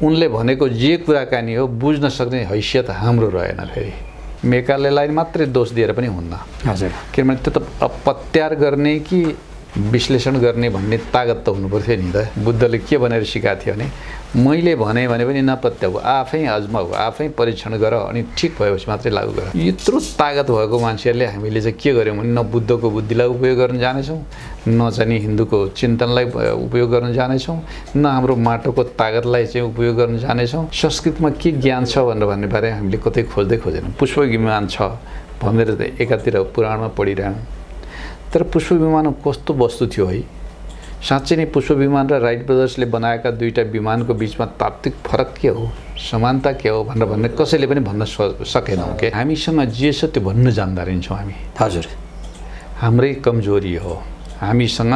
उनले भनेको जे कुराकानी हो बुझ्न सक्ने हैसियत हाम्रो रहेन। फेरि मेकालेलाई मात्रै दोष दिएर पनि हुन्न। हजुर, किनभने त्यो त पत्यार गर्ने कि विश्लेषण गर्ने भन्ने तागत त हुनुपर्थ्यो नि त। बुद्धले के भनेर सिकाएको थियो भने मैले भने पनि नपत्याऊ, आफै आजमाऊ, आफै परीक्षण गर, अनि ठिक भएपछि मात्रै लागू गर। यत्रो तागत भएको मान्छेहरूले हामीले चाहिँ के गर्यौँ भने न बुद्धको बुद्धिलाई उपयोग गर्न जानेछौँ, न चाहिँ हिन्दूको चिन्तनलाई उपयोग गर्न जानेछौँ, न हाम्रो माटोको तागतलाई चाहिँ उपयोग गर्न जानेछौँ। संस्कृतमा के ज्ञान छ भनेर भन्ने बारे हामीले कतै खोज्दै खोजेनौँ। पुष्प विमान छ भनेर त एकातिर पुराणमा पढिरह्यौँ, तर पुष्प विमान कस्तो वस्तु थियो है? साँच्चै नै पुष्प विमान र राइट ब्रदर्सले बनाएका दुईटा विमानको बिचमा तात्विक फरक के हो, समानता के हो भनेर भन्ने कसैले पनि भन्न सकेनौँ। के हामीसँग जे छ त्यो भन्न जान्दा रहन्छौँ हामी। हजुर, हाम्रै कमजोरी हो। हामीसँग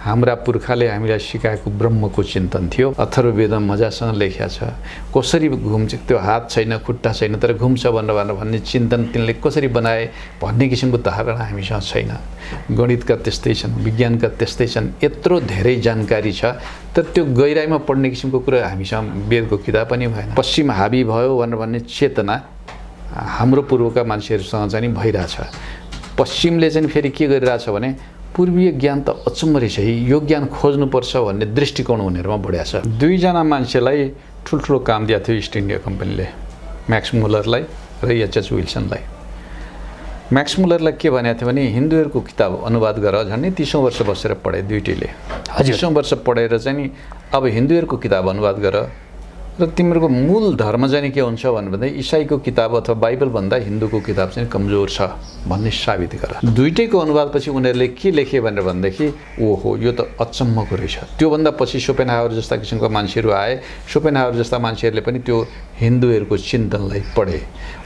हाम्रा पुर्खाले हामीलाई सिकाएको ब्रह्मको चिन्तन थियो। अथर्ववेदमा मजासँग लेखिया छ कसरी घुम्छ, त्यो हात छैन खुट्टा छैन तर घुम्छ भनेर भन्ने चिन्तन तिनले कसरी बनाए भन्ने किसिमको धारणा हामीसँग छैन। गणितका त्यस्तै छन्, विज्ञानका त्यस्तै छन्, यत्रो धेरै जानकारी छ, तर त्यो गहिराइमा पढ्ने किसिमको कुरा हामीसँग वेदको किताब पनि भएन। पश्चिम हाबी भयो भनेर भन्ने चेतना हाम्रो पूर्वका मान्छेहरूसँग चाहिँ भइरहेछ। पश्चिमले चाहिँ फेरि के गरिरहेछ भने पूर्वीय ज्ञान त अचम्म रहेछ, यो ज्ञान खोज्नुपर्छ भन्ने दृष्टिकोण उनीहरूमा बढ्या छ। दुईजना मान्छेलाई ठुल्ठुलो काम दिएको थियो इस्ट इन्डिया कम्पनीले, म्याक्स मुलरलाई र एच.एच. विल्सनलाई। म्याक्स मुलरलाई के भनेको थियो भने हिन्दूहरूको किताब अनुवाद गर, झन्डै 30औं वर्ष बसेर पढाए दुईटैले। 30औं वर्ष पढेर चाहिँ नि अब हिन्दूहरूको किताब अनुवाद गर र तिम्रो मूल धर्म चाहिँ के हुन्छ भन्दा इसाईको किताब अथवा बाइबल भन्दा हिन्दूको किताब चाहिँ कमजोर छ भन्ने साबित गर। दुईटैको अनुवादपछि उनीहरूले के लेखे भनेर भन्दाखेरि ओहो यो त अचम्मको रहेछ। त्योभन्दा पछि शोपेनहावर जस्ता किसिमका मान्छेहरू आए। शोपेनहावर जस्ता मान्छेहरूले पनि त्यो हिन्दूहरूको चिन्तनलाई पढे।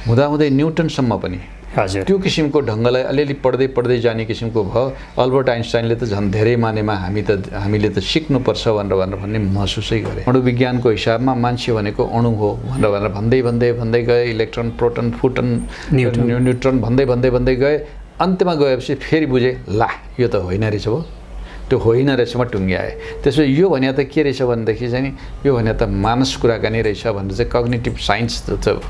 हुँदाहुँदै न्युटनसम्म पनि त्यो किसिमको ढङ्गलाई अलिअलि पढ्दै जाने किसिमको भयो। अल्बर्ट आइन्स्टाइनले त झन् धेरै मानेमा हामीले त सिक्नुपर्छ भनेर भन्ने महसुसै गरे। अणुविज्ञानको हिसाबमा मान्छे भनेको अणु हो भनेर भन्दै गए। इलेक्ट्रोन, प्रोटोन, फोटोन, न्युट्रोन भन्दै गए। अन्त्यमा गएपछि फेरि बुझे ला यो त होइन रहेछ भयो, त्यो होइन रहेछमा टुङ्ग्याए। त्यसपछि यो भने त के रहेछ भनेदेखि चाहिँ यो भने त मानस कुराकानी रहेछ भनेर चाहिँ कग्निटिभ साइन्स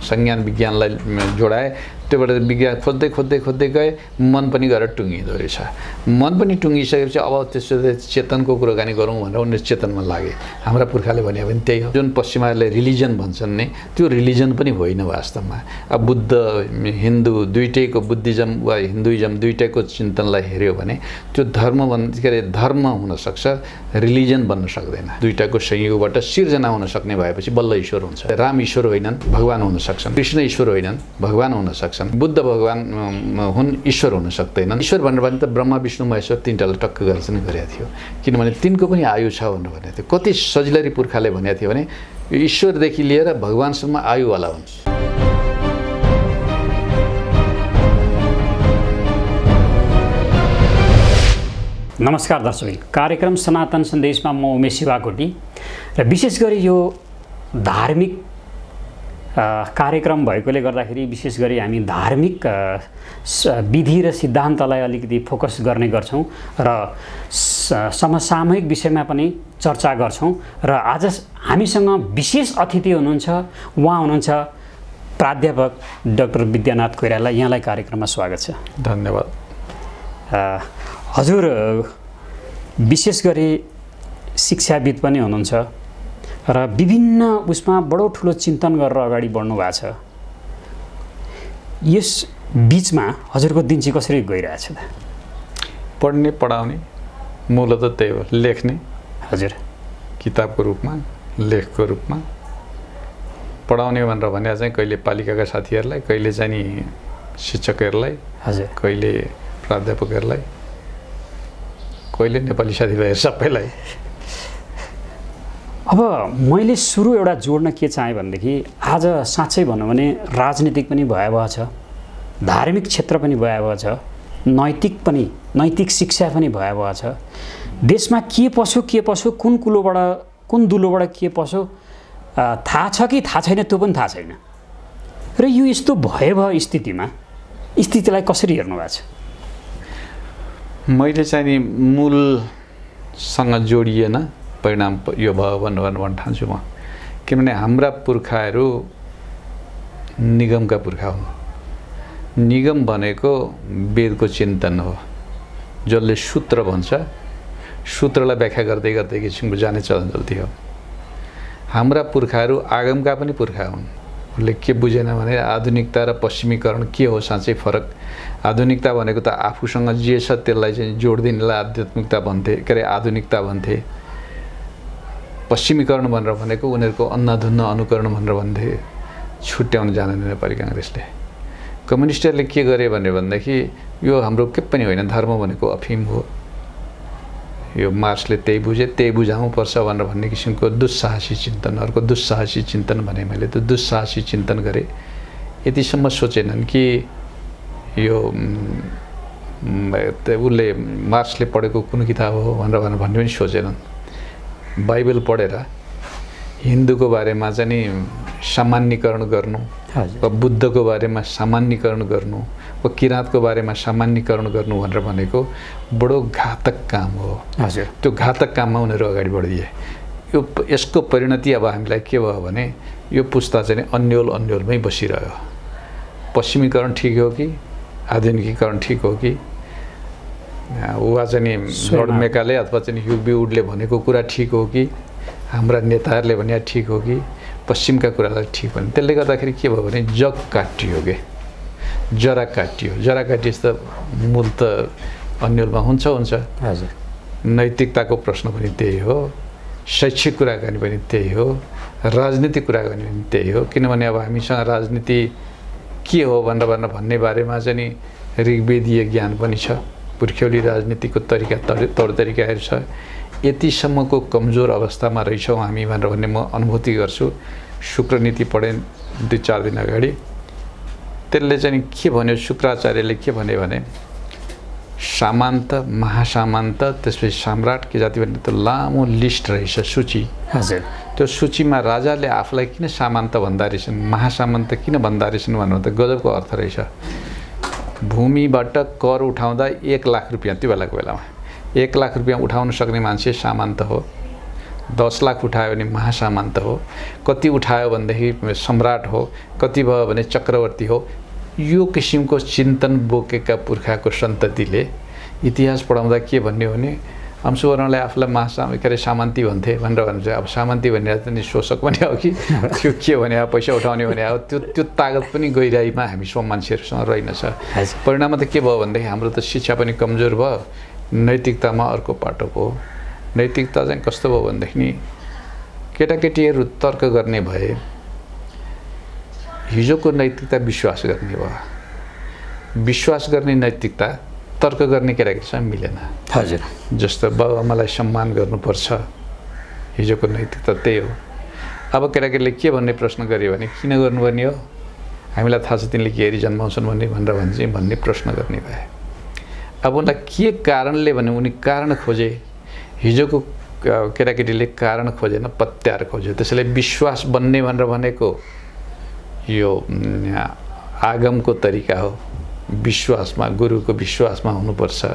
संज्ञान विज्ञानलाई जोडाए। त्योबाट विज्ञान खोज्दै गए, मन पनि गएर टुङ्गिँदो रहेछ। मन पनि टुङ्गिसकेपछि अब त्यसो चेतनको कुराकानी गरौँ भनेर उनीहरू चेतनमा लागे। हाम्रा पुर्खाले भने पनि त्यही हो। जुन पश्चिमाहरूले रिलिजन भन्छन् नि त्यो रिलिजन पनि होइन वास्तवमा। अब बुद्ध हिन्दू दुईटैको, बुद्धिज्म वा हिन्दुइज्म दुईटैको चिन्तनलाई हेऱ्यो भने त्यो धर्म हुनसक्छ, रिलिजन बन्न सक्दैन। दुईटाको संयोगबाट सिर्जना हुन सक्ने भएपछि बल्ल ईश्वर हुन्छ। राम ईश्वर होइनन्, भगवान हुन सक्छन्। कृष्ण ईश्वर होइनन्, भगवान हुन सक्छन्। बुद्ध भगवान हुन्, ईश्वर हुन सक्दैनन्। ईश्वर भनेर भने त ब्रह्मा विष्णु महेश्वर तिनटालाई टक्क गरेर चाहिँ गरेको थियो। किनभने तिनको पनि आयु छ भनेर भनेको थियो। कति सजिलरी पुर्खाले भनेको थियो भने यो ईश्वरदेखि लिएर भगवानसम्म आयुवाला हुन्। नमस्कार दर्शक, कार्यक्रम सनातन सन्देशमा म उमेश शिवाकोटी र विशेष गरी यो धार्मिक कार्यक्रम भएकोले गर्दाखेरि विशेष गरी हामी धार्मिक विधि र सिद्धान्तलाई अलिकति फोकस गर्ने गर्छौँ र समसामयिक विषयमा पनि चर्चा गर्छौँ। र आज हामीसँग विशेष अतिथि हुनुहुन्छ, उहाँ हुनुहुन्छ प्राध्यापक डाक्टर विद्यानाथ कोइराला। यहाँलाई कार्यक्रममा स्वागत छ। धन्यवाद। हजुर विशेष गरी शिक्षाविद पनि हुनुहुन्छ र विभिन्न उसमा बडो ठुलो चिन्तन गरेर अगाडि बढ्नु भएको छ। यस बिचमा हजुरको दिन चाहिँ कसरी गइरहेछ त? पढ्ने, पढाउने, मूलतः त्यही हो। लेख्ने, हजुर, किताबको रूपमा, लेखको रूपमा। पढाउने भनेर भने चाहिँ कहिले पालिकाका साथीहरूलाई, कहिले चाहिँ नि शिक्षकहरूलाई, हजुर, कहिले प्राध्यापकहरूलाई, कहिले नेपाली साथीभाइहरू सबैलाई। अब मैले सुरु एउटा जोड्न के चाहेँ भनेदेखि आज साँच्चै भनौँ भने राजनीतिक पनि भयावह छ, धार्मिक क्षेत्र पनि भयावह छ, नैतिक शिक्षा पनि भयावह छ। देशमा के पस्यो, कुन दुलोबाट के पस्यो थाहा छ कि थाहा छैन त्यो पनि थाहा छैन। र यो यस्तो भयावह स्थितिलाई कसरी हेर्नु भएको छ? मैले चाहिँ नि मूलसँग जोडिएन परिणाम यो भयो भनेर ठान्छु म। किनभने हाम्रा पुर्खाहरू निगमका पुर्खा हुन्। निगम भनेको वेदको चिन्तन हो, जसले सूत्र भन्छ। सूत्रलाई व्याख्या गर्दै गर्दै किसिमको जाने चलन चल्ती हो। हाम्रा पुर्खाहरू आगमका पनि पुर्खा हुन्। उसले के बुझेन भने आधुनिकता र पश्चिमीकरण के हो साँच्चै फरक। आधुनिकता भनेको त आफूसँग जे छ त्यसलाई चाहिँ जोडिदिनेलाई आध्यात्मिकता भन्थे, के अरे आधुनिकता भन्थे। पश्चिमीकरण भनेर भनेको उनीहरूको अन्धाधुन्ध अनुकरण भनेर भन्थे। छुट्याउन जानेन नेपाली काङ्ग्रेसले। कम्युनिस्टहरूले के गरे भनेदेखि यो हाम्रो के पनि होइन, धर्म भनेको अफिम हो, यो मार्क्सले त्यही बुझे, त्यही बुझाउनुपर्छ भनेर भन्ने किसिमको दुस्साहसी चिन्तन, अर्को दुस्साहसी चिन्तन भने मैले त दुस्साहसी चिन्तन गरेँ। यतिसम्म सोचेनन् कि यो उसले मार्क्सले पढेको कुन किताब हो भनेर भन्ने पनि सोचेनन्। बाइबल पढेर हिन्दूको बारेमा चाहिँ नि सामान्यीकरण गर्नु, बुद्धको बारेमा सामान्यीकरण गर्नु, किराँतको बारेमा सामान्यीकरण गर्नु भनेर भनेको बडो घातक काम हो। हजुर, त्यो घातक काममा उनीहरू अगाडि बढिदिए। यसको परिणति अब हामीलाई के भयो भने यो पुस्ता चाहिँ अन्योलमै बसिरह्यो। पश्चिमीकरण ठिक हो कि आधुनिकीकरण ठिक हो कि, वा चाहिँ लर्ड मेकाले अथवा चाहिँ ह्युग वुडले भनेको कुरा ठिक हो कि, हाम्रा नेताहरूले भने ठिक हो कि, पश्चिमका कुरालाई ठिक भने, त्यसले गर्दाखेरि के भयो भने जग काटियो के, जरा काटियो। जरा काटिएस त मूल त अन्यलमा हुन्छ। हजुर, नैतिकताको प्रश्न पनि त्यही हो, शैक्षिक कुराकानी पनि त्यही हो, राजनीतिक कुराकानी पनि त्यही हो। किनभने अब हामीसँग राजनीति के हो भनेर भन्ने बारेमा चाहिँ नि ऋग्वेदीय ज्ञान पनि छ, पुर्ख्यौली राजनीतिको तौर तरिकाहरू छ। यतिसम्मको कमजोर अवस्थामा रहेछौँ हामी भनेर भन्ने म अनुभूति गर्छु। शुक्रनीति पढेँ 2-4 दिन अगाडि, त्यसले चाहिँ के भन्यो, शुक्राचार्यले के भन्यो भने सामन्त, महासामन्त, त्यसपछि सम्राट के जाति भन्ने त्यो लामो लिस्ट रहेछ, सूची। हजुर, त्यो सूचीमा राजाले आफूलाई किन सामन्त भन्दा रहेछन्, महासामन्त किन भन्दा रहेछन् भन्नु त गजबको अर्थ रहेछ। भूमिबाट कर उठाउँदा 1 लाख रुपियाँ, त्यो बेलाको बेलामा 1 लाख रुपियाँ उठाउन सक्ने मान्छे सामन्त हो। 10 लाख उठायो भने महासामन्त हो। कति उठायो भनेदेखि सम्राट हो। कति भयो भने चक्रवर्ती हो। यो किसिमको चिन्तन बोकेका पुर्खाको सन्ततिले इतिहास पढाउँदा के भन्यो भने अंशुवर्णलाई आफूलाई के अरे सामन्ती भन्थे भनेर भन्छ। अब सामन्ती भनेर त नि शोषक पनि हो कि त्यो के भने पैसा उठाउने भने हो, त्यो तागत पनि गहिराईमा हामी सो मान्छेहरूसँग रहेनछ। परिणाममा त के भयो भनेदेखि हाम्रो त शिक्षा पनि कमजोर भयो, नैतिकतामा अर्को पाटो भयो। नैतिकता चाहिँ कस्तो भयो भनेदेखि केटाकेटीहरू तर्क गर्ने भए, हिजोको नैतिकता विश्वास गर्ने भयो। विश्वास गर्ने नैतिकता तर्क गर्ने केटाकेटीसँग मिलेन। हजुर, जस्तो बाबुआमालाई सम्मान गर्नुपर्छ, हिजोको नैतिकता त्यही हो। अब केटाकेटीले के भन्ने प्रश्न गर्यो भने किन गर्नुपर्ने हो, हामीलाई थाहा छ तिनले के हेरी जन्माउँछन् भन्ने प्रश्न गर्ने भए। अब उनलाई के कारणले भने उनी कारण खोजे। हिजोको केटाकेटीले कारण खोजेन, पत्यार खोज्यो। त्यसैले विश्वास बन्ने भनेर भनेको यो आगमको तरिका हो। विश्वासमा, गुरुको विश्वासमा हुनुपर्छ।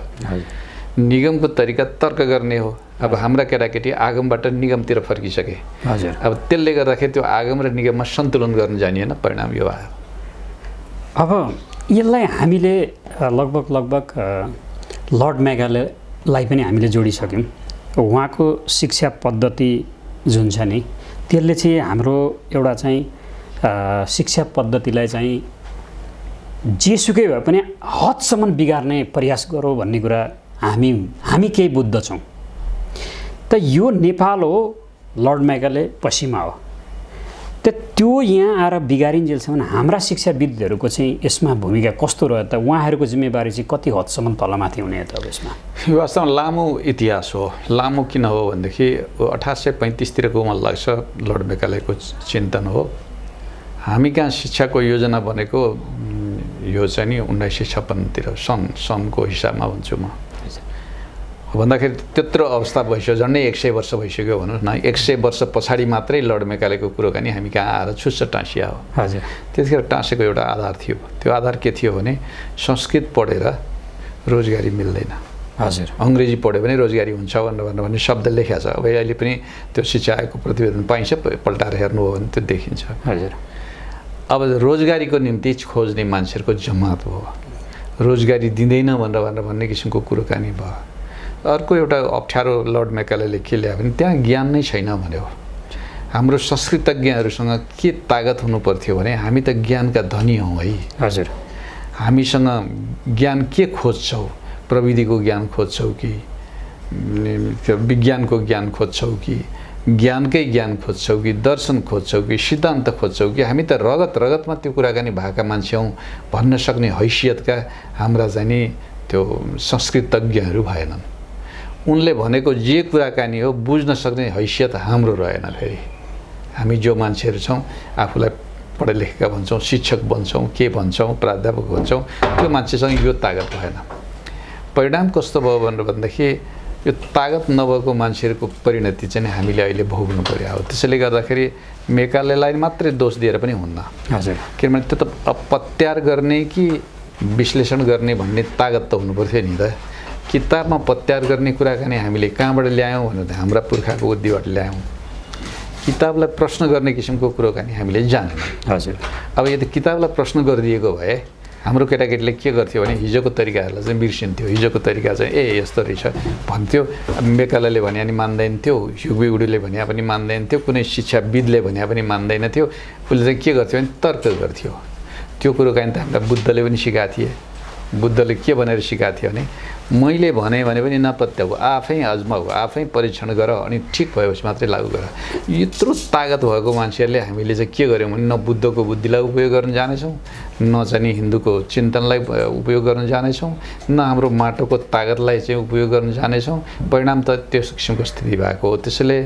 निगमको तरिका तर्क गर्ने हो। अब हाम्रा केटाकेटी आगमबाट निगमतिर फर्किसके। हजुर, अब त्यसले गर्दाखेरि त्यो आगम र निगममा सन्तुलन गर्न जानिएन, परिणाम यो आयो। अब यसलाई हामीले लगभग लर्ड मेकालेलाई पनि हामीले जोडिसक्यौँ। उहाँको शिक्षा पद्धति जुन छ नि, त्यसले चाहिँ हाम्रो एउटा चाहिँ शिक्षा पद्धतिलाई चाहिँ जेसुकै भए पनि हदसम्म बिगार्ने प्रयास गरौँ भन्ने कुरा हामी केही बुझ्दछौँ। त यो नेपाल हो, लर्ड मेकाले पश्चिमा हो। त त्यो यहाँ आएर बिगारिन्जेलसम्म हाम्रा शिक्षाविदहरूको चाहिँ यसमा भूमिका कस्तो रह्यो त? उहाँहरूको जिम्मेवारी चाहिँ कति हदसम्म तलमाथि हुने त अब यसमा? यो वास्तवमा लामो इतिहास हो। लामो किन हो भनेदेखि 1835तिरको मलाई लाग्छ लर्ड मेकालेको चिन्तन हो। हामी कहाँ शिक्षाको योजना बनेको यो चाहिँ नि 1956तिर सनको हिसाबमा भन्छु म। भन्दाखेरि त्यत्रो अवस्था भइसक्यो, झन्डै 100 वर्ष भइसक्यो भनौँ न। 100 वर्ष पछाडि मात्रै लर्ड मेकालेको कुरोकानी हामी कहाँ आएर छुच्च टाँसिया हो। हजुर, त्यतिखेर टाँसेको एउटा आधार थियो। त्यो आधार के थियो भने संस्कृत पढेर रोजगारी मिल्दैन। हजुर अङ्ग्रेजी पढ्यो भने रोजगारी हुन्छ भनेर भन्ने शब्द लेखेको छ। अब अहिले पनि त्यो शिक्षा आयोगको प्रतिवेदन पाइन्छ, पल्टाएर हेर्नु हो भने त्यो देखिन्छ। हजुर अब रोजगारीको निम्ति खोज्ने मान्छेहरूको जमात भयो, रोजगारी दिँदैन भनेर भन्ने किसिमको कुरोकानी भयो। अर्को एउटा अप्ठ्यारो लर्ड मेकालेले के ल्यायो भने त्यहाँ ज्ञान नै छैन भन्यो। हाम्रो संस्कृतज्ञहरूसँग के तागत हुनु पर्थ्यो भने हामी त ज्ञानका धनी हौँ है। हजुर हामीसँग ज्ञान के खोज्छौँ? प्रविधिको ज्ञान खोज्छौँ कि विज्ञानको ज्ञान खोज्छौँ कि ज्ञानकै ज्ञान खोज्छौँ कि दर्शन खोज्छौँ कि सिद्धान्त खोज्छौँ कि हामी त रगतमा त्यो कुराकानी भएका मान्छे हौँ भन्न सक्ने हैसियतका हाम्रा चाहिँ नि त्यो संस्कृतज्ञहरू भएनन्। उनले भनेको जे कुराकानी हो बुझ्न सक्ने हैसियत हाम्रो रहेन। फेरि हामी जो मान्छेहरू छौँ आफूलाई पढे लेखेका भन्छौँ, शिक्षक भन्छौँ, के भन्छौँ, प्राध्यापक भन्छौँ, त्यो मान्छेसँग यो तागत भएन। परिणाम कस्तो भयो भनेर भन्दाखेरि यो तागत नभएको मान्छेहरूको परिणति चाहिँ हामीले अहिले भोग्नु पर्यो। अब त्यसैले गर्दाखेरि मेकालेलाई मात्रै दोष दिएर पनि हुन्न। हजुर किनभने त्यो त पत्यार गर्ने कि विश्लेषण गर्ने भन्ने तागत त हुनु पर्थ्यो नि त। किताबमा पत्यार गर्ने कुराकानी हामीले कहाँबाट ल्यायौँ भनेर हाम्रा पुर्खाको बुद्धिबाट ल्यायौँ। किताबलाई प्रश्न गर्ने किसिमको कुरोकानी हामीले जानेनौँ। हजुर अब यदि किताबलाई प्रश्न गरिदिएको भए हाम्रो केटाकेटीले के गर्थ्यो भने हिजोको तरिकाहरूलाई चाहिँ बिर्सिन्थ्यो। हिजोको तरिका चाहिँ यस्तो रहेछ भन्थ्यो। मेकालेले भने पनि मान्दैन थियो, ह्युग उडीले भने पनि मान्दैन थियो, कुनै शिक्षाविदले भने पनि मान्दैन थियो। उसले चाहिँ के गर्थ्यो भने तर्क गर्थ्यो। त्यो कुरो काहीँ त हामीलाई बुद्धले पनि सिकाएको थिए। बुद्धले के भनेर सिकाएको थियो भने मैले भने पनि नपत्याऊ, आफै आजमाऊ, आफै परीक्षण गर, अनि ठिक भएपछि मात्रै लागू गर। यत्रो तागत भएको मान्छेहरूले हामीले चाहिँ के गर्यौँ भने न बुद्धको बुद्धिलाई उपयोग गर्न जानेछौँ, न चाहिँ हिन्दूको चिन्तनलाई उपयोग गर्न जानेछौँ, न हाम्रो माटोको तागतलाई चाहिँ उपयोग गर्न जानेछौँ। परिणाम त त्यस किसिमको स्थिति भएको हो। त्यसैले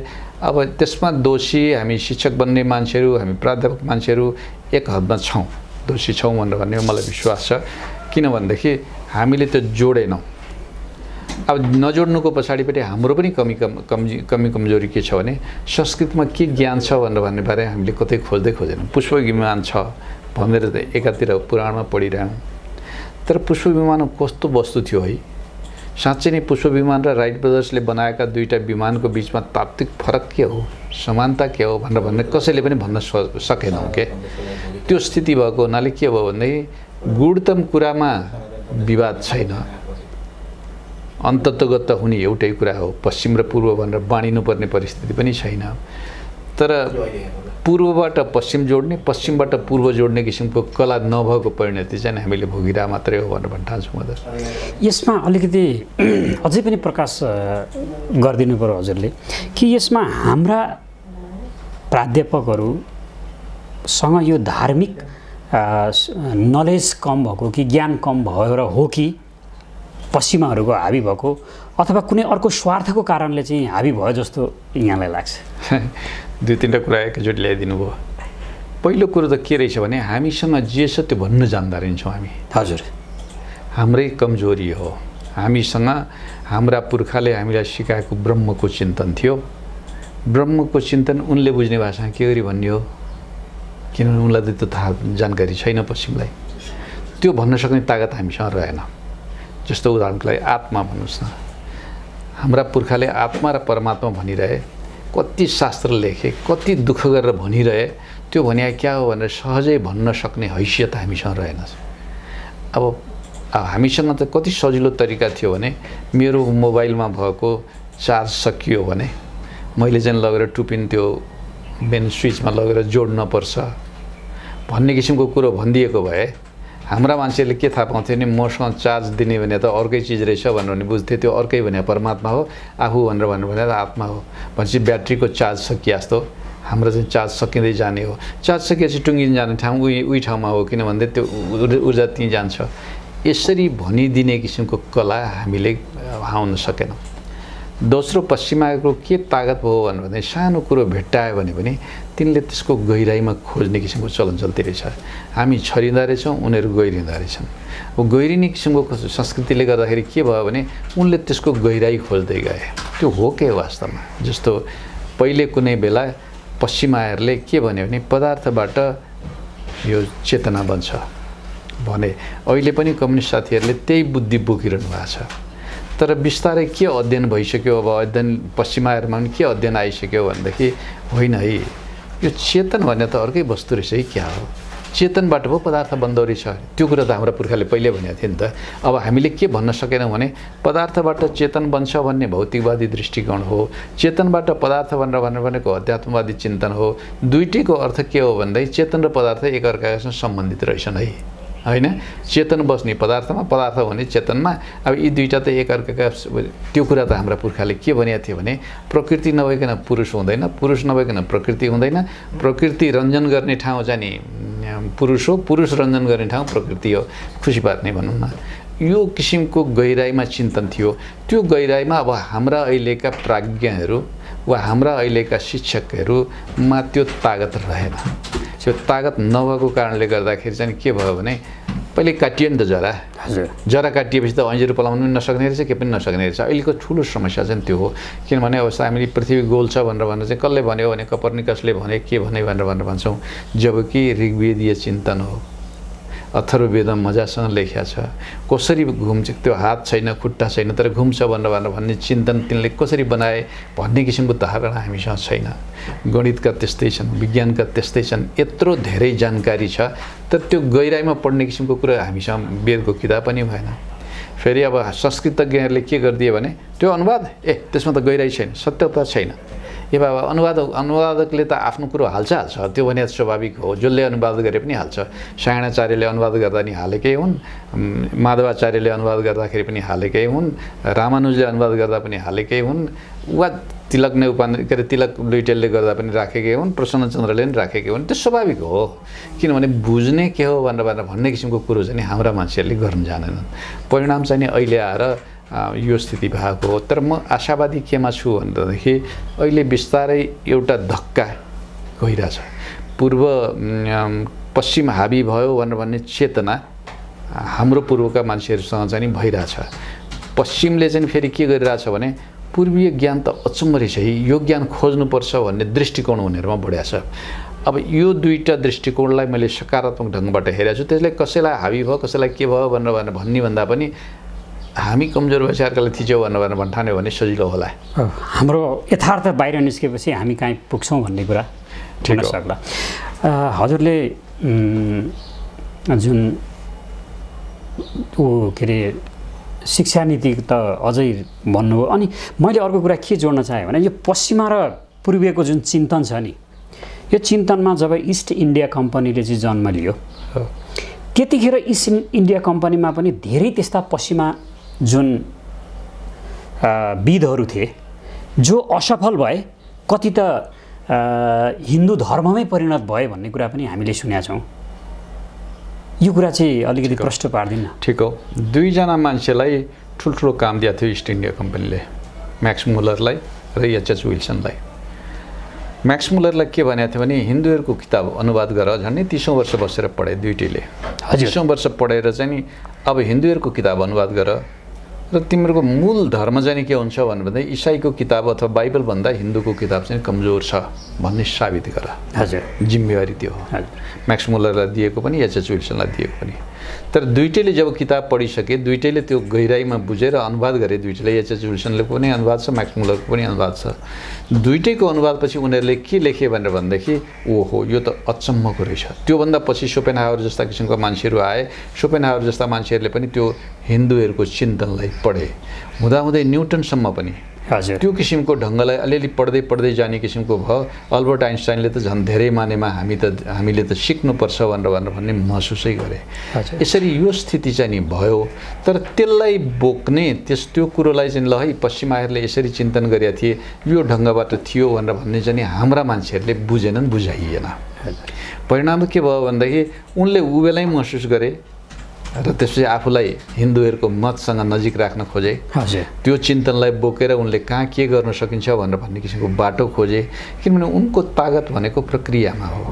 अब त्यसमा दोषी हामी शिक्षक बन्ने मान्छेहरू, हामी प्राध्यापक मान्छेहरू एक हदमा छौँ, दोषी छौँ भनेर भन्ने मलाई विश्वास छ। किनभनेदेखि हामीले त्यो जोडेनौँ। अब नजोड्नुको पछाडिपट्टि हाम्रो पनि कमी कमजोरी के छ भने संस्कृतमा के ज्ञान छ भनेर भन्ने बारे हामीले कतै खोजेनौँ। पुष्प विमान छ भनेर त एकातिर पुराणमा पढिरह्यौँ, तर पुष्प विमान कस्तो वस्तु थियो है? साँच्चै नै पुष्प विमान र राइट ब्रदर्सले बनाएका दुईवटा विमानको बिचमा तात्विक फरक के हो, समानता के हो भनेर भन्ने कसैले पनि भन्न सकेनौँ के। त्यो स्थिति भएको हुनाले के भयो भनेदेखि गुणतम कुरामा विवाद छैन, अन्ततगत हुने एउटै कुरा हो। पश्चिम र पूर्व भनेर बाँडिनुपर्ने परिस्थिति पनि छैन। तर पूर्वबाट पश्चिम जोड्ने, पश्चिमबाट पूर्व जोड्ने किसिमको कला नभएको परिणति चाहिँ हामीले भोगिरह मात्रै हो भनेर भन्न ठान्छु म त। यसमा अलिकति अझै पनि प्रकाश गरिदिनु पर्यो हजुरले कि यसमा हाम्रा प्राध्यापकहरूसँग यो धार्मिक नलेज कम भएको कि ज्ञान कम भएर हो कि पश्चिमाहरूको हाबी भएको अथवा कुनै अर्को स्वार्थको कारणले चाहिँ हाबी भयो जस्तो यहाँलाई लाग्छ? दुई तिनवटा कुरा एकैचोटि ल्याइदिनु भयो। पहिलो कुरो त के रहेछ भने हामीसँग जे छ त्यो भन्न जान्दा रहेछौँ हामी। हजुर हाम्रै कमजोरी हो। हामीसँग हाम्रा पुर्खाले हामीलाई सिकाएको ब्रह्मको चिन्तन थियो। ब्रह्मको चिन्तन उनले बुझ्ने भाषामा के गरी भन्ने हो, किनभने उनलाई त त्यो थाहा जानकारी छैन पश्चिमलाई। त्यो भन्न सक्ने तागत हामीसँग रहेन। जस्तो उदाहरणको लागि आत्मा भन्नुहोस् न, हाम्रा पुर्खाले आत्मा र परमात्मा भनिरहे, कति शास्त्र लेखे, कति दुःख गरेर भनिरहे, त्यो भनिया क्या हो भनेर सहजै भन्न सक्ने हैसियत हामीसँग रहेन। अब हामीसँग त कति सजिलो तरिका थियो भने मेरो मोबाइलमा भएको चार्ज सकियो भने मैले चाहिँ लगेर टुपिन त्यो मेन स्विचमा लगेर जोड्न पर्छ भन्ने किसिमको कुरो भनिदिएको भए हाम्रा मान्छेहरूले के थाहा पाउँथ्यो नि मसँग चार्ज दिने भने त अर्कै चिज रहेछ भनेर बुझ्थ्यो। त्यो अर्कै भने परमात्मा हो, आफू भनेर भने आत्मा हो भनेपछि ब्याट्रीको चार्ज सकिया जस्तो हाम्रो चाहिँ चार्ज सकिँदै जाने हो। चार्ज सकिएपछि टुङ्गिन जाने ठाउँ उही ठाउँमा हो, किनभने त्यो ऊर्जा त्यहीँ जान्छ। यसरी भनिदिने किसिमको कला हामीले आउन सकेनौँ। दोस्रो पश्चिमाको के तागत भयो भने सानो कुरो भेट्टायो भने पनि तिनले त्यसको गहिराइमा खोज्ने किसिमको चलन चल्ती रहेछ। हामी छरिँदा रहेछौँ, उनीहरू गहिरिँदा रहेछन्। अब गहिरिने किसिमको संस्कृतिले गर्दाखेरि के भयो भने उनले त्यसको गहिराई खोज्दै गए। त्यो हो के वास्तवमा? जस्तो पहिले कुनै बेला पश्चिमाहरूले के भन्यो भने पदार्थबाट यो चेतना बन्छ भने अहिले पनि कम्युनिस्ट साथीहरूले त्यही बुद्धि बोकिरहनु भएको छ। तर बिस्तारै के अध्ययन भइसक्यो, अब अध्ययन पश्चिमाहरूमा पनि के अध्ययन आइसक्यो भनेदेखि होइन है, यो चेतन भन्ने त अर्कै वस्तु रहेछ है, क्या हो, चेतनबाट पो पदार्थ बन्दो रहेछ। त्यो कुरा त हाम्रा पुर्खाले पहिले भनेको थियो नि त। अब हामीले के भन्न सकेनौँ भने पदार्थबाट चेतन बन्छ भन्ने भौतिकवादी दृष्टिकोण हो, चेतनबाट पदार्थ भनेर भनेको अध्यात्मवादी चिन्तन हो। दुईटैको अर्थ के हो भन्दै चेतन र पदार्थ एकअर्कासँग सम्बन्धित रहेछन् है, होइन? चेतन बस्ने पदार्थमा, पदार्थ भने चेतनमा। अब यी दुईटा त एकअर्काका, त्यो कुरा त हाम्रा पुर्खाले के भनेको थियो भने प्रकृति नभइकन पुरुष हुँदैन, पुरुष नभइकन प्रकृति हुँदैन, प्रकृति रञ्जन गर्ने ठाउँ चाहिँ नि पुरुष हो, पुरुष रञ्जन गर्ने ठाउँ प्रकृति हो, खुसी पार्ने भनौँ न। यो किसिमको गहिराइमा चिन्तन थियो। त्यो गहिराइमा अब हाम्रा अहिलेका प्राज्ञहरू वा हाम्रा अहिलेका शिक्षकहरूमा त्यो तागत रहेन। त्यो तागत नभएको कारणले गर्दाखेरि चाहिँ के भयो भने पहिले काटियो नि त जरा। हजुर, जरा काटिएपछि त ऐँजरो पलाउनु पनि नसक्ने रहेछ, के पनि नसक्ने रहेछ। अहिलेको ठुलो समस्या चाहिँ त्यो हो। किनभने अब हामीले पृथ्वी गोल छ भनेर चाहिँ कसले भन्यो भने कपर्निकसले भने के भने भनेर भन्छौँ, जबकि ऋग्वेदीय चिन्तन हो। अथर्ववेदमा मजासँग लेखिया छ कसरी घुम्छ, त्यो हात छैन खुट्टा छैन तर घुम्छ भनेर भन्ने चिन्तन तिनले कसरी बनाए भन्ने किसिमको धारणा हामीसँग छैन। गणितका त्यस्तै छन्, विज्ञानका त्यस्तै छन्, यत्रो धेरै जानकारी छ, तर त्यो गहिराइमा पढ्ने किसिमको कुरा हामीसँग वेदको किताब पनि भएन। फेरि अब संस्कृतज्ञहरूले के गरिदिए भने त्यो अनुवाद, त्यसमा त गहिराइ छैन, सत्यता छैन। ए बाबा, अनुवादकले त आफ्नो कुरो हाल्छ, त्यो भने स्वाभाविक हो, जसले अनुवाद गरे पनि हाल्छ। सायणाचार्यले अनुवाद गर्दा नि हालेकै हुन्, माधवाचार्यले अनुवाद गर्दाखेरि पनि हालेकै हुन्, रामानुजले अनुवाद गर्दा पनि हालेकै हुन्, वा तिलक के अरे तिलक लुइटेलले गर्दा पनि राखेकै हुन्, प्रसन्नचन्द्रले पनि राखेकै हुन्। त्यो स्वाभाविक हो, किनभने बुझ्ने के हो भनेर भन्ने किसिमको कुरो चाहिँ हाम्रा मान्छेहरूले गर्न जानेनन्। परिणाम चाहिँ नि अहिले आएर यो स्थिति भएको हो। तर म आशावादी केमा छु भनेदेखि अहिले बिस्तारै एउटा धक्का गइरहेछ। पूर्व पश्चिम हाबी भयो भनेर भन्ने चेतना हाम्रो पूर्वका मान्छेहरूसँग चाहिँ भइरहेछ। पश्चिमले चाहिँ फेरि के गरिरहेछ भने पूर्वीय ज्ञान त अचम्म रहेछ है, यो ज्ञान खोज्नुपर्छ भन्ने दृष्टिकोण उनीहरूमा बढ्याछ। अब यो दुईटा दृष्टिकोणलाई मैले सकारात्मक ढङ्गबाट हेरेको छु। त्यसले कसैलाई हाबी भयो कसैलाई के भयो भनेर भन्ने भन्दा पनि हामी कमजोर भएपछि अर्कालाई थिच्यौँ भनेर भन्ठान्यो भने सजिलो होला। हाम्रो यथार्थ बाहिर निस्केपछि हामी कहीँ पुग्छौँ भन्ने कुरा हुन सक्ला। हजुरले जुन के अरे शिक्षा नीति त अझै भन्नुभयो। अनि मैले अर्को कुरा के जोड्न चाहेँ भने यो पश्चिमा र पूर्वीयको जुन चिन्तन छ नि, यो चिन्तनमा जब इस्ट इन्डिया कम्पनीले चाहिँ जन्म लियो, त्यतिखेर इस्ट इन्डिया कम्पनीमा पनि धेरै त्यस्ता पश्चिमा जुन विदहरू थिए जो असफल भए, कति त हिन्दू धर्ममै परिणत भए भन्ने कुरा पनि हामीले सुनेका छौँ। यो कुरा चाहिँ अलिकति प्रश्न पार्दिन्न। ठिक हो, दुईजना मान्छेलाई ठुल्ठुलो काम दिएको थियो इस्ट इन्डिया कम्पनीले, म्याक्स मुलरलाई र एच विल्सनलाई। म्याक्स मुलरलाई के भनेको थियो भने हिन्दूहरूको किताब अनुवाद गर, झन्डै 30औं वर्ष बसेर पढे दुईटैले। 30औं वर्ष पढेर चाहिँ नि अब हिन्दूहरूको किताब अनुवाद गर र तिम्रो मूल धर्म चाहिँ के हुन्छ भन्दा इसाईको किताब अथवा बाइबल भन्दा हिन्दूको किताब चाहिँ कमजोर छ भन्ने साबित गर। हजुर, जिम्मेवारी त्यो हो। म्याक्स मुलरलाई दिएको पनि एच विल्सनलाई दिएको पनि। तर दुईटैले जब किताब पढिसके, दुईटैले त्यो गहिराइमा बुझेर अनुवाद गरे। दुईटैले एच विल्सनले पनि अनुवाद छ, म्याक्स मुलरको पनि अनुवाद छ। दुईटैको अनुवादपछि उनीहरूले के लेखे भनेर भन्दाखेरि ओहो यो त अचम्मको रहेछ। त्योभन्दा पछि शोपेनहावर जस्ता किसिमका मान्छेहरू आए। शोपेनहावर जस्ता मान्छेहरूले पनि त्यो हिन्दूहरूको चिन्तनलाई पढे। हुँदाहुँदै न्युटनसम्म पनि त्यो किसिमको ढङ्गलाई अलिअलि पढ्दै जाने किसिमको भयो। अल्बर्ट आइन्स्टाइनले त झन् धेरै मानेमा हामीले त सिक्नुपर्छ भनेर भन्ने महसुसै गरे। यसरी यो स्थिति चाहिँ नि भयो। तर त्यसलाई बोक्ने त्यो कुरोलाई चाहिँ ल है पश्चिमाहरूले यसरी चिन्तन गरेका थिए, यो ढङ्गबाट थियो भनेर भन्ने चाहिँ हाम्रा मान्छेहरूले बुझेनन्, बुझाइएन। परिणाम के भयो भन्दाखेरि उनले ऊ बेलै महसुस गरे र त्यसपछि आफूलाई हिन्दूहरूको मतसँग नजिक राख्न खोजे। त्यो चिन्तनलाई बोकेर उनले कहाँ के गर्न सकिन्छ भनेर भन्ने किसिमको बाटो खोजे। किनभने उनको तागत भनेको प्रक्रियामा हो,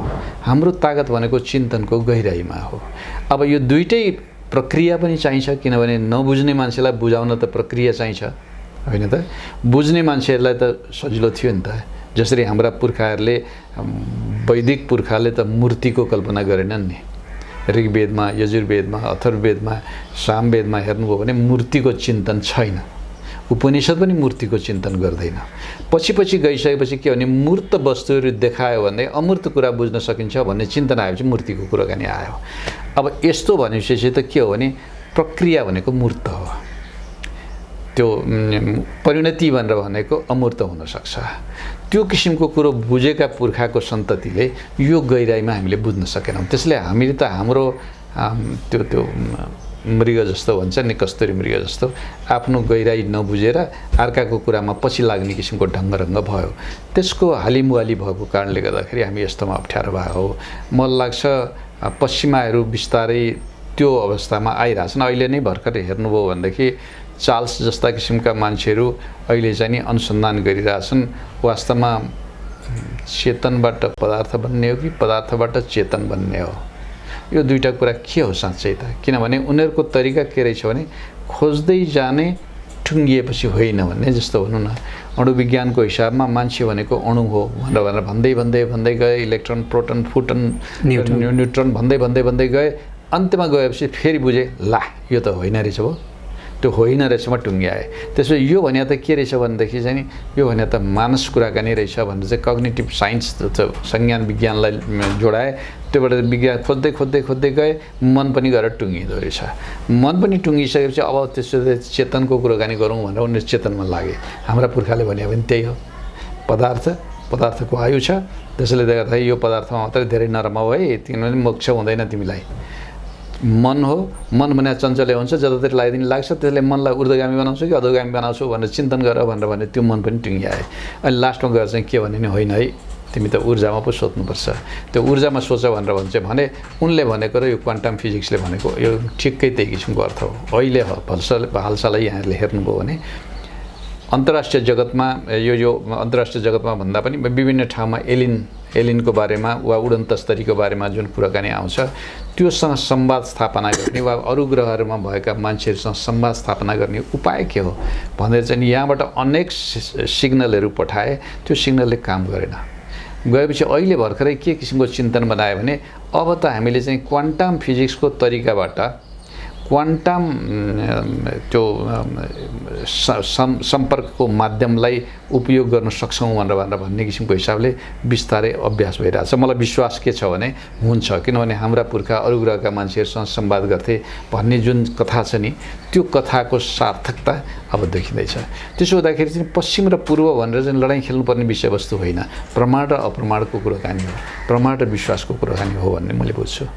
हाम्रो तागत भनेको चिन्तनको गहिराइमा हो। अब यो दुईटै प्रक्रिया पनि चाहिन्छ, किनभने नबुझ्ने मान्छेलाई बुझाउन त प्रक्रिया चाहिन्छ, होइन त? बुझ्ने मान्छेहरूलाई त सजिलो थियो नि त। जसरी हाम्रा पुर्खाहरूले, वैदिक पुर्खाले त मूर्तिको कल्पना गरेनन् नि। ऋग्वेदमा, यजुर्वेदमा, अथर्ववेदमा, सामवेदमा हेर्नुभयो भने मूर्तिको चिन्तन छैन। उपनिषद पनि मूर्तिको चिन्तन गर्दैन। पछि गइसकेपछि के भने मूर्त वस्तुहरू देखायो भने अमूर्त कुरा बुझ्न सकिन्छ भन्ने चिन्तन आएपछि मूर्तिको कुराकानी आयो। अब यस्तो भनेपछि त के हो भने प्रक्रिया भनेको मूर्त हो, त्यो परिणति भनेर भनेको अमूर्त हुनसक्छ। त्यो किसिमको कुरो बुझेका पुर्खाको सन्ततिले यो गहिराइमा हामीले बुझ्न सकेनौँ। त्यसले हामीले त हाम्रो त्यो मृग जस्तो भन्छ नि, कस्तुरी मृग जस्तो आफ्नो गहिराई नबुझेर अर्काको कुरामा पछि लाग्ने किसिमको ढङ्गरङ्ग भयो। त्यसको हालिमुहाली भएको कारणले गर्दाखेरि हामी यस्तोमा अप्ठ्यारो भएको हो। मलाई लाग्छ पश्चिमाहरू बिस्तारै त्यो अवस्थामा आइरहेछन्। अहिले नै भर्खर हेर्नुभयो भनेदेखि चार्ल्स जस्ता किसिमका मान्छेहरू अहिले चाहिँ नि अनुसन्धान गरिरहेछन्, वास्तवमा चेतनबाट पदार्थ बन्ने हो कि पदार्थबाट चेतन बन्ने हो। यो दुईटा कुरा के हो साँच्चै त? किनभने उनीहरूको तरिका के रहेछ भने खोज्दै जाने, ठुङ्गिएपछि होइन भन्ने जस्तो भनौँ न। अणुविज्ञानको हिसाबमा मान्छे भनेको अणु हो भनेर भन्दै गए, इलेक्ट्रोन, प्रोटोन, फुटन, न्युट्रोन भन्दै गए। अन्त्यमा गएपछि फेरि बुझे ला यो त होइन रहेछ हो, त्यो होइन रहेछमा टुङ्ग्याए। त्यसो यो भने त के रहेछ भनेदेखि चाहिँ नि यो भने त मानस कुराकानी रहेछ भनेर चाहिँ कग्निटिभ साइन्स संज्ञान विज्ञानलाई जोडाए। त्योबाट विज्ञान खोज्दै गए, मन पनि गएर टुङ्गिँदो रहेछ। मन पनि टुङ्गिसकेपछि अब त्यसो चेतनको कुराकानी गरौँ भनेर उनीहरू चेतनमा लागे। हाम्रा पुर्खाले भने पनि त्यही हो, पदार्थको आयु छ, त्यसैले गर्दाखेरि यो पदार्थमा मात्रै धेरै नरमाऊ है, किनभने मोक्ष हुँदैन तिमीलाई। मन हो, मन भने चञ्चल्य हुन्छ, जतातिर लगाइदिनु लाग्छ, त्यसले मनलाई ऊर्ध्वगामी बनाउँछु कि अधोगामी बनाउँछु भनेर चिन्तन गर भनेर भने त्यो मन पनि टुङ्ग्याए। अनि लास्टमा गएर चाहिँ के भने नि होइन है, तिमी त ऊर्जामा पो सोध्नुपर्छ, त्यो ऊर्जामा सोच भनेर भन्छ भने उनले भनेको र यो क्वान्टम फिजिक्सले भनेको यो ठिक्कै त्यही किसिमको अर्थ हो। अहिले हालसालै यहाँहरूले हेर्नुभयो भने अन्तर्राष्ट्रिय जगतमा यो अन्तर्राष्ट्रिय जगतमा भन्दा पनि विभिन्न ठाउँमा एलिनको बारेमा वा उडन तस्तरीको बारेमा जुन कुराकानी आउँछ त्योसँग संवाद स्थापना गर्ने वा अरू ग्रहहरूमा भएका मान्छेहरूसँग संवाद स्थापना गर्ने उपाय के हो भनेर चाहिँ यहाँबाट अनेक सिग्नलहरू पठाए, त्यो सिग्नलले काम गरेन। गएपछि अहिले भर्खरै के किसिमको चिन्तन बनायो भने अब त हामीले चाहिँ क्वान्टम फिजिक्सको तरिकाबाट क्वान्टम त्यो सम्पर्कको माध्यमलाई उपयोग गर्न सक्छौँ भनेर भन्ने किसिमको हिसाबले बिस्तारै अभ्यास भइरहेछ। मलाई विश्वास के छ भने हुन्छ, किनभने हाम्रा पुर्खा अरू ग्रहका मान्छेहरूसँग संवाद गर्थे भन्ने जुन कथा छ नि, त्यो कथाको सार्थकता अब देखिँदैछ। त्यसो हुँदाखेरि चाहिँ पश्चिम र पूर्व भनेर चाहिँ लडाइँ खेल्नुपर्ने विषयवस्तु होइन, प्रमाण र अप्रमाणको कुराकानी हो, प्रमाण र विश्वासको कुराकानी हो भन्ने मैले बुझ्छु।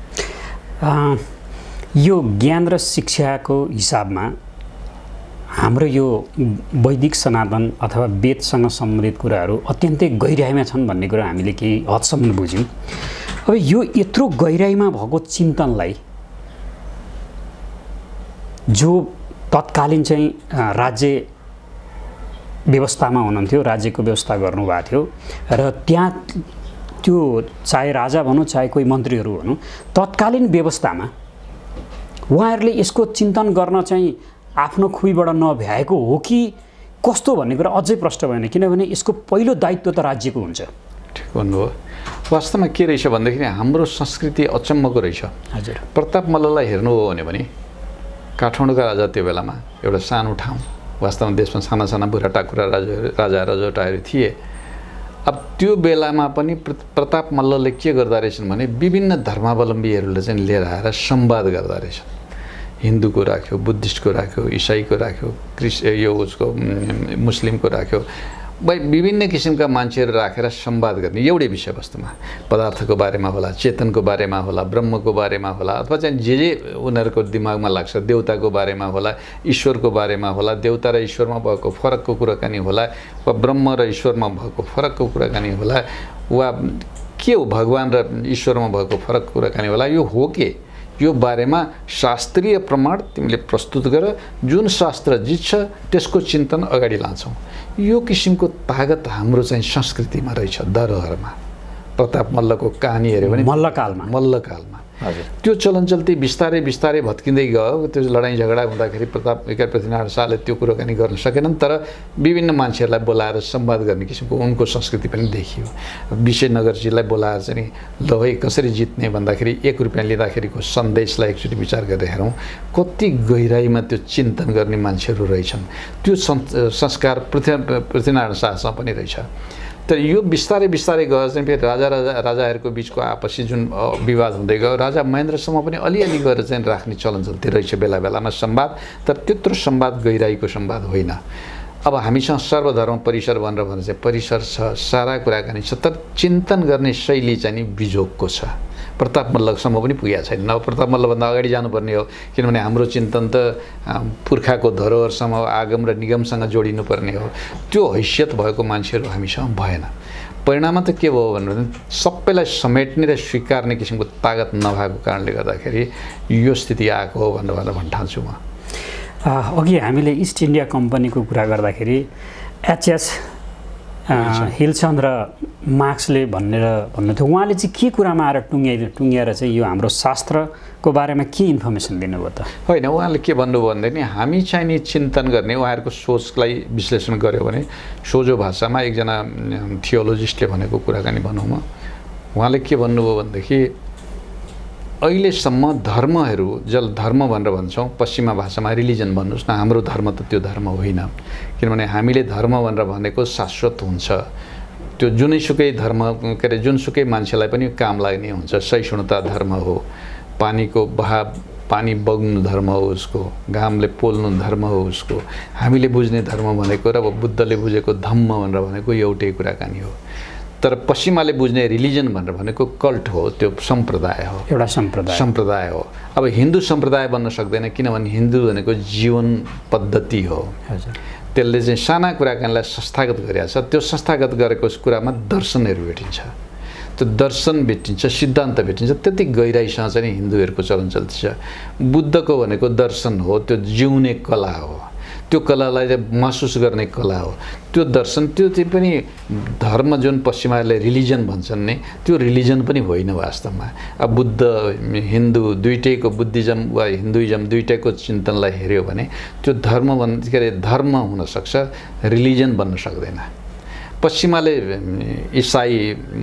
यो ज्ञान र शिक्षाको हिसाबमा हाम्रो यो वैदिक सनातन अथवा वेदसँग सम्बन्धित कुराहरू अत्यन्तै गहिराइमा छन् भन्ने कुरा हामीले केही हदसम्म बुझ्यौँ। अब यो यत्रो गहिराइमा भएको चिन्तनलाई जो तत्कालीन चाहिँ राज्य व्यवस्थामा हुनुहुन्थ्यो, राज्यको व्यवस्था गर्नुभएको थियो र त्यहाँ त्यो चाहे राजा भनौँ चाहे कोही मन्त्रीहरू भनौँ, तत्कालीन व्यवस्थामा उहाँहरूले यसको चिन्तन गर्न चाहिँ आफ्नो खुबीबाट नभ्याएको हो कि कस्तो भन्ने कुरा अझै प्रष्ट भएन, किनभने यसको पहिलो दायित्व त राज्यको हुन्छ। ठिक भन्नुभयो। वास्तवमा के रहेछ भनेदेखि हाम्रो संस्कृति अचम्मको रहेछ। हजुर, प्रताप मल्ललाई हेर्नुभयो भने काठमाडौँका राजा त्यो बेलामा एउटा सानो ठाउँ, वास्तवमा देशमा साना साना बुढा टाकुरा राजा रजौटाहरू थिए। अब त्यो बेलामा पनि प्रताप मल्लले के गर्दा रहेछन् भने विभिन्न धर्मावलम्बीहरूलाई चाहिँ लिएर आएर संवाद गर्दा रहेछन्। हिन्दूको राख्यो, बुद्धिस्टको राख्यो, इसाईको राख्यो, यो उसको मुस्लिमको राख्यो, विभिन्न किसिमका मान्छेहरू राखेर संवाद गर्ने एउटै विषयवस्तुमा, पदार्थको बारेमा होला, चेतनको बारेमा होला, ब्रह्मको बारेमा होला, अथवा चाहिँ जे उनीहरूको दिमागमा लाग्छ, देवताको बारेमा होला, ईश्वरको बारेमा होला, देवता र ईश्वरमा भएको फरकको कुराकानी होला, वा ब्रह्म र ईश्वरमा भएको फरकको कुराकानी होला, वा के हो भगवान र ईश्वरमा भएको फरकको कुराकानी होला। यो हो के, यो बारेमा शास्त्रीय प्रमाण तिमीले प्रस्तुत गर, जुन शास्त्र जित्छ त्यसको चिन्तन अगाडि लान्छौँ। यो किसिमको तागत हाम्रो चाहिँ संस्कृतिमा रहेछ, धरोहरमा। प्रताप मल्लको कहानी हेऱ्यो भने मल्लकालमा हजुर त्यो चलनचल्ती बिस्तारै बिस्तारै भत्किँदै गयो। त्यो लडाइँ झगडा हुँदाखेरि केआर पृथ्वीनारायण शाहले त्यो कुराकानी गर्न सकेनन्, तर विभिन्न मान्छेहरूलाई बोलाएर संवाद गर्ने किसिमको उनको संस्कृति पनि देखियो। विशेषनगरजीलाई बोलाएर चाहिँ ल है कसरी जित्ने भन्दाखेरि 1 रुपियाँ लिँदाखेरिको सन्देशलाई एकचोटि विचार गरेर हेरौँ, कति गहिराइमा त्यो चिन्तन गर्ने मान्छेहरू रहेछन्। त्यो संस्कार पृथ्वीनारायण शाहसँग पनि रहेछ। तर यो बिस्तारै बिस्तारै गएर चाहिँ फेरि राजाहरूको बिचको आपसी जुन विवाद हुँदै गयो, राजा महेन्द्रसम्म पनि अलिअलि गरेर चाहिँ राख्ने चलन चल्ती रहेछ बेला बेलामा संवाद। तर त्यत्रो संवाद गहिराइको संवाद होइन। अब हामीसँग सर्वधर्म परिसर भनेर चाहिँ परिसर छ, सारा कुराकानी छ, तर चिन्तन गर्ने शैली चाहिँ नि बिजोगको छ। प्रताप मल्लसम्म पनि पुगेको छैन। अब प्रताप मल्लभन्दा अगाडि जानुपर्ने हो, किनभने हाम्रो चिन्तन त पुर्खाको धरोहरसँग आगम र निगमसँग जोडिनुपर्ने हो। त्यो हैसियत भएको मान्छेहरू हामीसँग भएन। परिणाममा त के भयो भने सबैलाई समेट्ने र स्वीकार्ने किसिमको तागत नभएको कारणले गर्दाखेरि यो स्थिति आएको हो भनेर भन्न ठान्छु म। अघि हामीले इस्ट इन्डिया कम्पनीको कुरा गर्दाखेरि एचएस हिलसन र मार्क्सले भन्नुहुन्थ्यो, उहाँले चाहिँ के कुरामा आएर टुङ्ग्याएर चाहिँ यो हाम्रो शास्त्रको बारेमा के इन्फर्मेसन दिनुभयो त? होइन, उहाँले के भन्नुभयो भन्दाखेरि हामी चाहिँ नि चिन्तन गर्ने, उहाँहरूको सोचलाई विश्लेषण गर्यो भने सोझो भाषामा एकजना थियोलोजिस्टले भनेको कुराकानी भनौँ म, उहाँले के भन्नुभयो भनेदेखि अहिलेसम्म धर्महरू धर्म भनेर भन्छौँ, पश्चिमा भाषामा रिलिजन भन्नुहोस् न, हाम्रो धर्म त त्यो धर्म होइन। किनभने हामीले धर्म भनेर भनेको शाश्वत हुन्छ। त्यो जुनैसुकै धर्म के अरे जुनसुकै मान्छेलाई पनि काम लाग्ने हुन्छ। सहिष्णुता धर्म हो, पानीको बहाव पानी बग्नु धर्म हो उसको, घामले पोल्नु धर्म हो उसको। हामीले बुझ्ने धर्म भनेको र बुद्धले बुझेको धम्म भनेर भनेको एउटै कुराकानी हो। तर पश्चिमाले बुझ्ने रिलिजन भनेर भनेको कल्ट हो, त्यो सम्प्रदाय हो, एउटा सम्प्रदाय हो। अब हिन्दू सम्प्रदाय बन्न सक्दैन, किनभने हिन्दू भनेको जीवन पद्धति हो। त्यसले चाहिँ साना कुराकानीलाई संस्थागत गरेको छ। त्यो संस्थागत गरेको कुरामा दर्शनहरू भेटिन्छ, त्यो दर्शन भेटिन्छ, सिद्धान्त भेटिन्छ। त्यति गहिराइसँग चाहिँ हिन्दूहरूको चलनचल्ती छ। बुद्धको भनेको दर्शन हो, त्यो जिउने कला हो, त्यो कलालाई महसुस गर्ने कला हो। त्यो दर्शन त्यो चाहिँ पनि धर्म जुन पश्चिमाले रिलिजन भन्छन् नि, त्यो रिलिजन पनि होइन वास्तवमा। अब बुद्ध हिन्दू दुइटैको, बुद्धिज्म वा हिन्दुइज्म दुइटैको चिन्तनलाई हेऱ्यो भने त्यो धर्म के अरे धर्म हुनसक्छ, रिलिजन बन्न सक्दैन। पश्चिमाले इसाई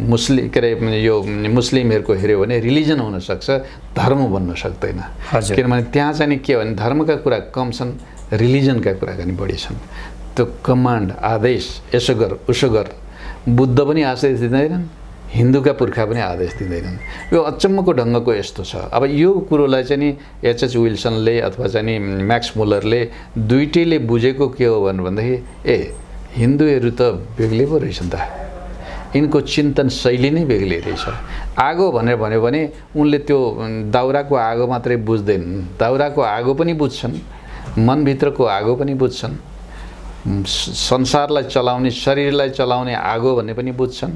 मुस्लिम के अरे यो मुस्लिमहरूको हेऱ्यो भने रिलिजन हुनसक्छ, धर्म बन्न सक्दैन। किनभने त्यहाँ चाहिँ नि के भने धर्मका कुरा कम छन्, रिलिजनका कुराकानी बढी छन्। त्यो कमान्ड, आदेश, यसो गर उसो गर, बुद्ध पनि आदेश दिँदैनन्, हिन्दूका पुर्खा पनि आदेश दिँदैनन्। यो अचम्मको ढङ्गको यस्तो छ। अब यो कुरोलाई चाहिँ नि एचएच विल्सनले अथवा चाहिँ नि म्याक्स मुलरले दुइटैले बुझेको के हो भन्दाखेरि हिन्दूहरू त बेग्लै पो रहेछन् त, यिनको चिन्तन शैली नै बेग्लै रहेछ। आगो भनेर भन्यो भने उनले त्यो दाउराको आगो मात्रै बुझ्दैनन्, दाउराको आगो पनि बुझ्छन्, मनभित्रको आगो पनि बुझ्छन्, संसारलाई चलाउने शरीरलाई चलाउने आगो भन्ने पनि बुझ्छन्,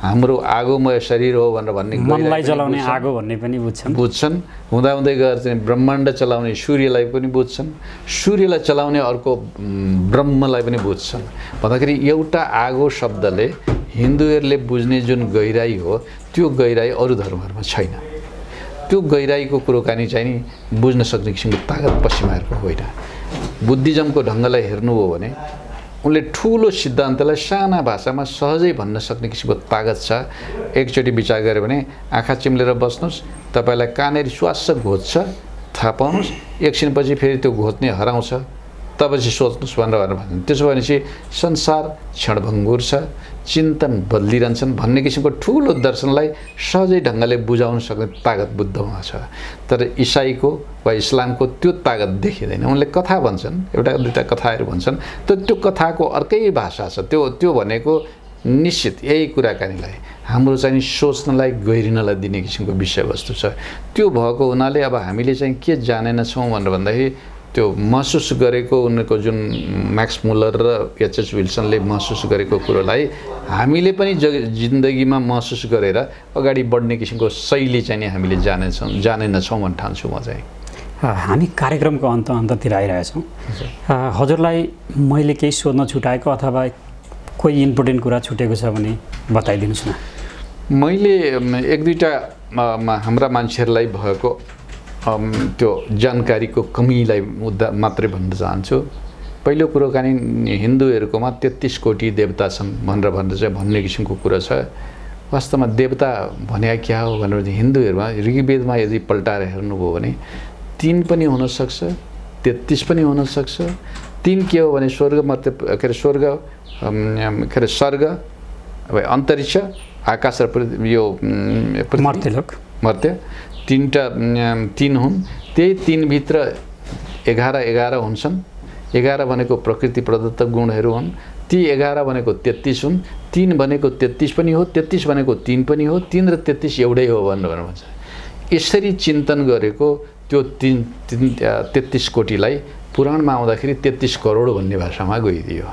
हाम्रो आगोमय शरीर हो भनेर भन्ने, मनलाई चलाउने आगो भन्ने पनि बुझ्छन्। हुँदाहुँदै गएर चाहिँ ब्रह्माण्ड चलाउने सूर्यलाई पनि बुझ्छन्, सूर्यलाई चलाउने अर्को ब्रह्मलाई पनि बुझ्छन्। भन्दाखेरि एउटा आगो शब्दले हिन्दूहरूले बुझ्ने जुन गहिराई हो, त्यो गहिराई अरू धर्महरूमा छैन। त्यो गहिराईको कुरोकानी चाहिँ नि बुझ्न सक्ने किसिमको तागत पश्चिमाहरूको होइन। बुद्धिज्मको ढङ्गलाई हेर्नुभयो भने उनले ठुलो सिद्धान्तलाई साना भाषामा सहजै भन्न सक्ने किसिमको तागत छ। एकचोटि विचार गऱ्यो भने आँखा चिम्लेर बस्नुहोस्, तपाईँलाई कहाँनिर श्वास घोज्छ थाहा पाउनुहोस्, एकछिनपछि फेरि त्यो घोच्ने हराउँछ, तपछि सोच्नुहोस् भनेर भन्छन्। त्यसो भनेपछि संसार क्षणभङ्गुर छ, चिन्तन बदलिरहन्छन् भन्ने किसिमको ठुलो दर्शनलाई सहजै ढङ्गले बुझाउन सक्ने तागत बुद्धमा छ। तर इसाईको वा इस्लामको त्यो तागत देखिँदैन। उनले कथा भन्छन्, एउटा दुईवटा कथाहरू भन्छन्, तर त्यो कथाको अर्कै भाषा छ। त्यो भनेको निश्चित यही कुराकानीलाई हाम्रो चाहिँ सोच्नलाई गहिरिनलाई दिने किसिमको विषयवस्तु छ। त्यो भएको हुनाले अब हामीले चाहिँ के जानेनछौँ भनेर भन्दाखेरि त्यो महसुस गरेको उनको जुन म्याक्स मुलर र एचएच विल्सनले महसुस गरेको कुरोलाई हामीले पनि जिन्दगीमा महसुस गरेर अगाडि बढ्ने किसिमको शैली चाहिँ नि हामीले जानेनछौँ भन्ने ठान्छु म चाहिँ। हामी कार्यक्रमको अन्ततिर आइरहेछौँ। हजुरलाई मैले केही सोध्न छुटाएको अथवा कोही इम्पोर्टेन्ट कुरा छुटेको छ भने बताइदिनुहोस् न। मैले एक दुईवटा हाम्रा मान्छेहरूलाई भएको त्यो जानकारीको कमीलाई मुद्दा मात्रै भन्न चाहन्छु। पहिलो कुरोकानी हिन्दूहरूकोमा 33 कोटी देवता छन् भनेर चाहिँ भन्ने किसिमको कुरा छ। वास्तवमा देवता भने क्या हो भनेर हिन्दूहरूमा ऋग्वेदमा यदि पल्टाएर हेर्नुभयो भने 3 पनि हुनसक्छ, 33 पनि हुनसक्छ। 3 के हो भने स्वर्ग मर्त्य के अरे स्वर्ग के अरे स्वर्ग, अब अन्तरिक्ष, आकाश र यो मर्त्य 3 हुन्। त्यही 3 भित्र 11 हुन्छन्। 11 भनेको प्रकृति प्रदत्त गुणहरू हुन्। ती 11 भनेको 33 हुन्। 3 भनेको 33 पनि हो, 33 भनेको 3 पनि हो, 3 र 33 एउटै हो भनेर भन्छ। यसरी चिन्तन गरेको त्यो 33 कोटीलाई पुराणमा आउँदाखेरि 33 करोड भन्ने भाषामा गइदियो।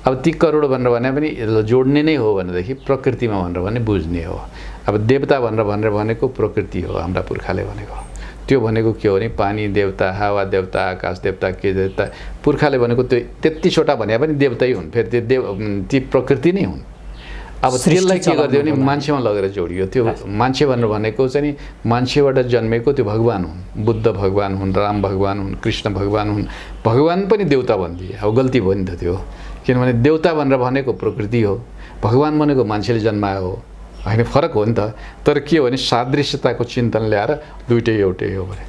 अब ती करोड भनेर भने पनि जोड्ने नै हो भनेदेखि प्रकृतिमा भनेर भने बुझ्ने हो। अब देवता भनेर भनेको प्रकृति हो, हाम्रा पुर्खाले भनेको। त्यो भनेको के हो भने पानी देवता, हावा देवता, आकाश देवता, के देवता। पुर्खाले भनेको त्यो 33 वटा भने पनि देवतै हुन्, फेरि ती प्रकृति नै हुन्। अब त्यसलाई के गरिदियो भने मान्छेमा लगेर जोडियो। त्यो मान्छे भनेर भनेको चाहिँ नि मान्छेबाट जन्मेको त्यो भगवान हुन्। बुद्ध भगवान हुन्, राम भगवान हुन्, कृष्ण भगवान हुन्। भगवान पनि देवता भनिदिए, अब गल्ती भयो नि त त्यो। किनभने देवता भनेर भनेको प्रकृति हो, भगवान भनेको मान्छेले जन्मायो हो, होइन, फरक हो नि त। तर के हो भने सादृश्यताको चिन्तन ल्याएर दुइटै एउटै हो भने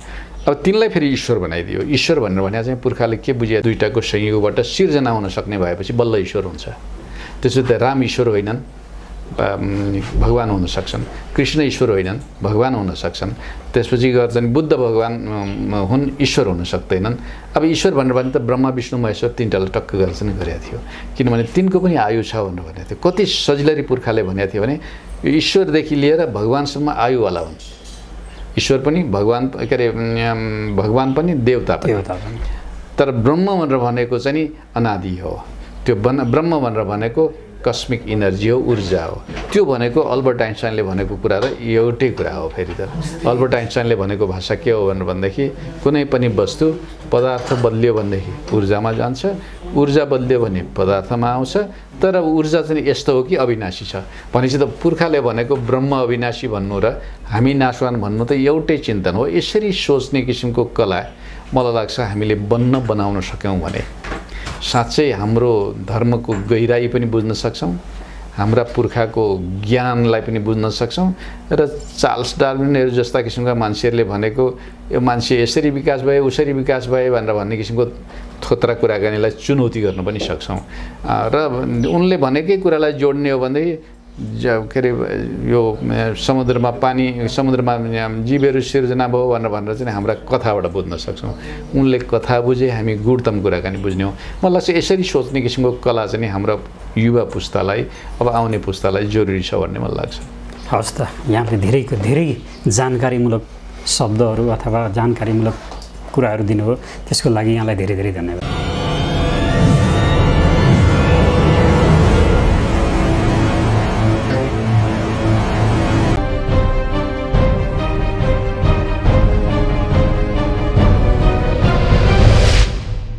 अब तिनलाई फेरि ईश्वर बनाइदियो। ईश्वर भनेर भने चाहिँ पुर्खाले के बुझे, दुईटाको संयोगबाट सिर्जना हुन सक्ने भएपछि बल्ल ईश्वर हुन्छ। त्यसो त राम ईश्वर होइनन्, भगवान हुन सक्छन्। कृष्ण ईश्वर होइनन्, भगवान हुन सक्छन्। त्यसपछि गर्दा बुद्ध भगवान हुन्, ईश्वर हुन सक्दैनन्। अब ईश्वर भनेर भने त ब्रह्मा विष्णु महेश्वर तिनटालाई टक्क गरेर चाहिँ गरेको थियो। किनभने तिनको पनि आयु छ भनेर भनेको थियो। कति सजिलरी पुर्खाले भनेको थियो भने ईश्वरदेखि लिएर भगवानसम्म आयुवाला हुन्। ईश्वर पनि भगवान के अरे भगवान पनि देवता पनि। तर ब्रह्म भनेर भनेको चाहिँ नि अनादि हो। त्यो ब्रह्म भनेर भनेको कस्मिक इनर्जी हो, ऊर्जा हो। त्यो भनेको अल्बर्ट आइन्स्टाइनले भनेको कुरा र एउटै कुरा हो। फेरि त अल्बर्ट आइन्स्टाइनले भनेको भाषा के हो भनेर भन्दाखेरि कुनै पनि वस्तु पदार्थ बदल्यो भनेदेखि ऊर्जामा जान्छ, ऊर्जा बदल्यो भने पदार्थमा आउँछ। तर ऊर्जा चाहिँ यस्तो हो कि अविनाशी छ भनेपछि त पुर्खाले भनेको ब्रह्म अविनाशी भन्नु र हामी नाशवान भन्नु त एउटै चिन्तन हो। यसरी सोच्ने किसिमको कला मलाई लाग्छ हामीले बनाउन सक्यौँ भने साँच्चै हाम्रो धर्मको गहिराई पनि बुझ्न सक्छौँ, हाम्रा पुर्खाको ज्ञानलाई पनि बुझ्न सक्छौँ। र चार्ल्स डार्विनहरू जस्ता किसिमका मान्छेहरूले भनेको यो मान्छे यसरी विकास भए उसरी विकास भए भनेर भन्ने किसिमको थोत्रा कुराकानीलाई चुनौती गर्न पनि सक्छौँ। र उनले भनेकै कुरालाई जोड्ने हो भनेदेखि के अरे यो समुद्रमा जीवहरू सिर्जना भयो भनेर चाहिँ हाम्रा कथाबाट बुझ्न सक्छौँ। उनले कथा बुझे, हामी गुणतम कुराकानी बुझ्ने हो। मलाई लाग्छ यसरी सोच्ने किसिमको कला चाहिँ हाम्रो युवा पुस्तालाई, अब आउने पुस्तालाई जरुरी छ भन्ने मलाई लाग्छ। हवस् त, यहाँले धेरै जानकारीमूलक शब्दहरू अथवा जानकारीमूलक कुराहरू दिनुभयो, त्यसको लागि यहाँलाई धेरै धेरै धन्यवाद।